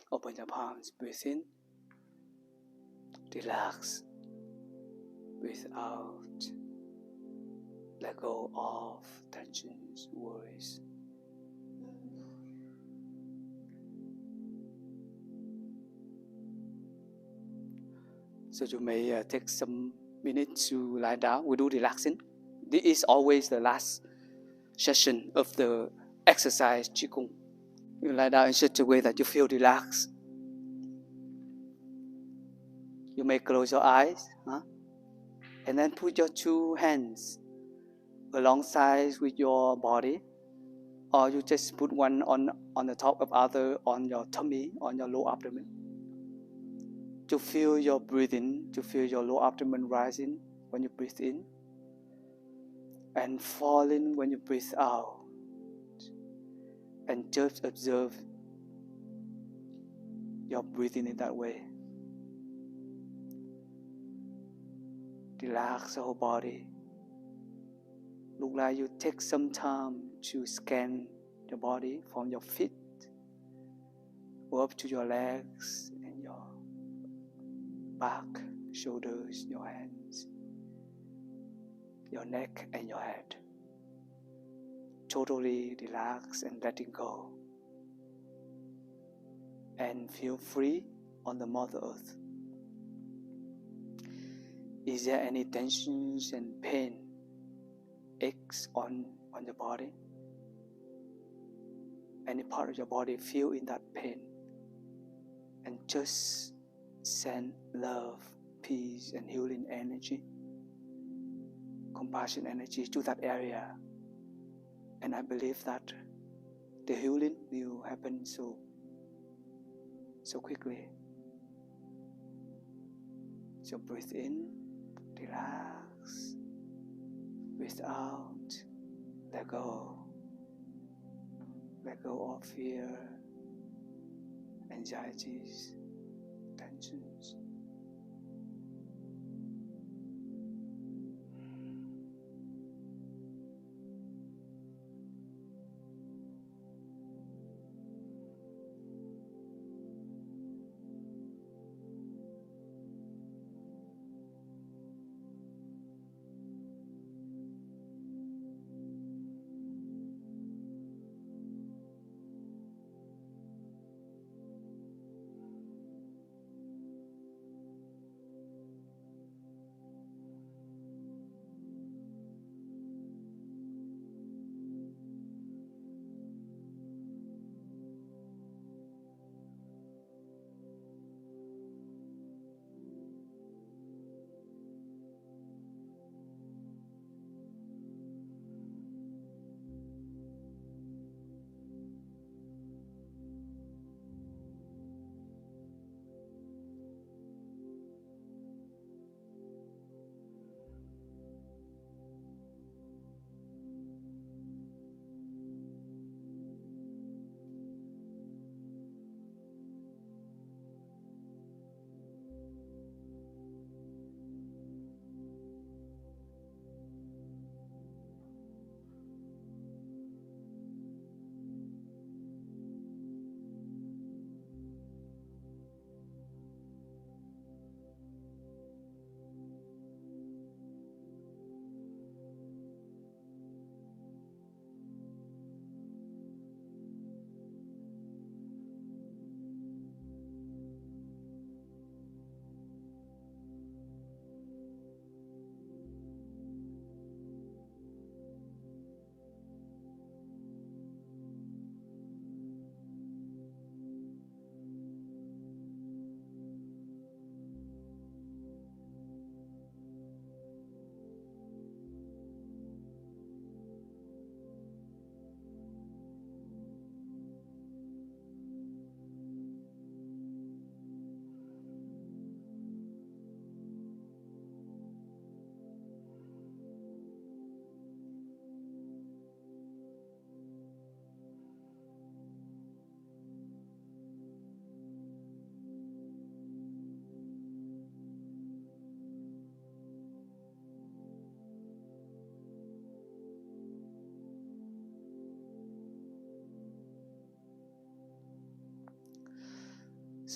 Open your palms, breathe in, relax, breathe out, let go of tensions, worries. So you may take some minutes to lie down. We do relaxing. This is always the last session of the exercise Qigong. You lie down in such a way that you feel relaxed. You may close your eyes, and then put your two hands alongside with your body, or you just put one on the top of other on your tummy, on your lower abdomen. To feel your breathing, to feel your lower abdomen rising when you breathe in, and falling when you breathe out. And just observe your breathing in that way. Relax the whole body. Look like you take some time to scan your body from your feet up to your legs and your back, shoulders, your hands, your neck and your head. Totally relax and letting go. And feel free on the Mother Earth. Is there any tensions and pain, aches on your body? Any part of your body feel in that pain? And just send love, peace and healing energy, compassion energy to that area. And I believe that the healing will happen so quickly. So breathe in, relax. Breathe out, let go. Let go of fear, anxieties, tensions.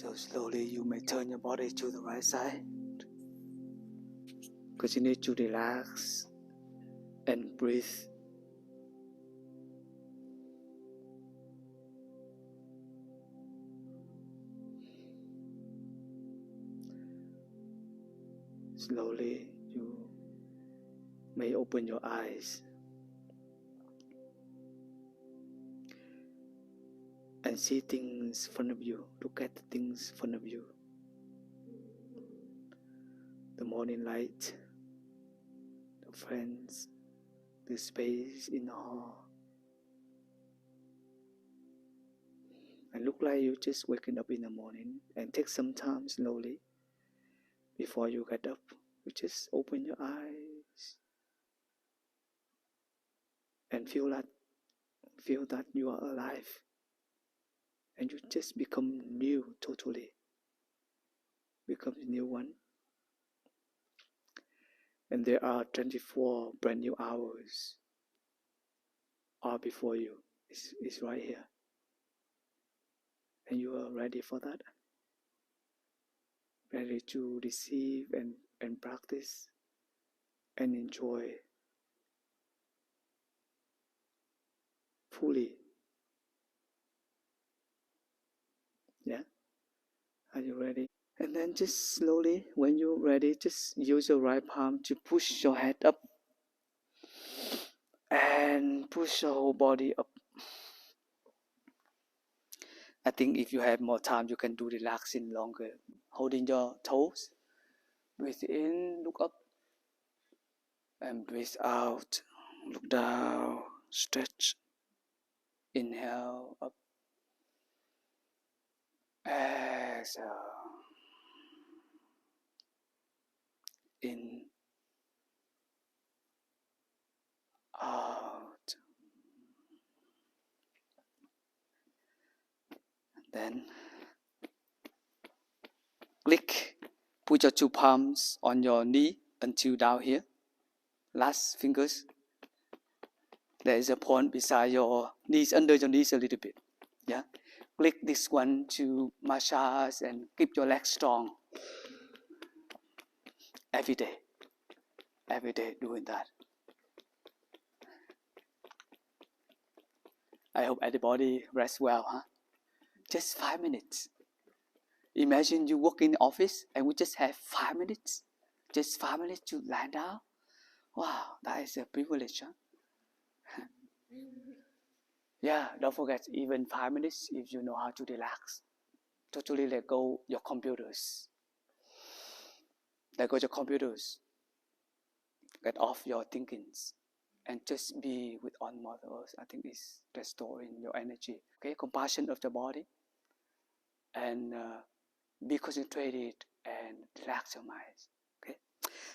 So slowly you may turn your body to the right side. Continue to relax and breathe. Slowly you may open your eyes and see things in front of you. Look at the things in front of you. The morning light, the friends, the space in the hall. And look like you just waking up in the morning, and take some time slowly before you get up. You just open your eyes and feel that you are alive, and you just become new totally. Become a new one. And there are 24 brand new hours all before you. It's right here. And you are ready for that. Ready to receive and practice and enjoy fully. Yeah? Are you ready? And then just slowly, when you're ready, just use your right palm to push your head up and push your whole body up. I think if you have more time, you can do relaxing longer. Holding your toes. Breathe in, look up. And breathe out. Look down. Stretch. Inhale up. Exhale. In. Out. Then click. Put your two palms on your knee until down here. Last fingers. There is a point beside your knees, under your knees a little bit. Yeah. Click this one to massage and keep your legs strong. Every day. Every day doing that. I hope everybody rests well, huh? Just 5 minutes. Imagine you work in the office and we just have 5 minutes. Just 5 minutes to lie down. Wow, that is a privilege, huh? Yeah, don't forget, even 5 minutes if you know how to relax. Totally let go your computers. Let go your computers. Get off your thinkings. And just be with on Mother Earth. I think it's restoring your energy. Okay, compassion of the body. And be concentrated and relax your mind.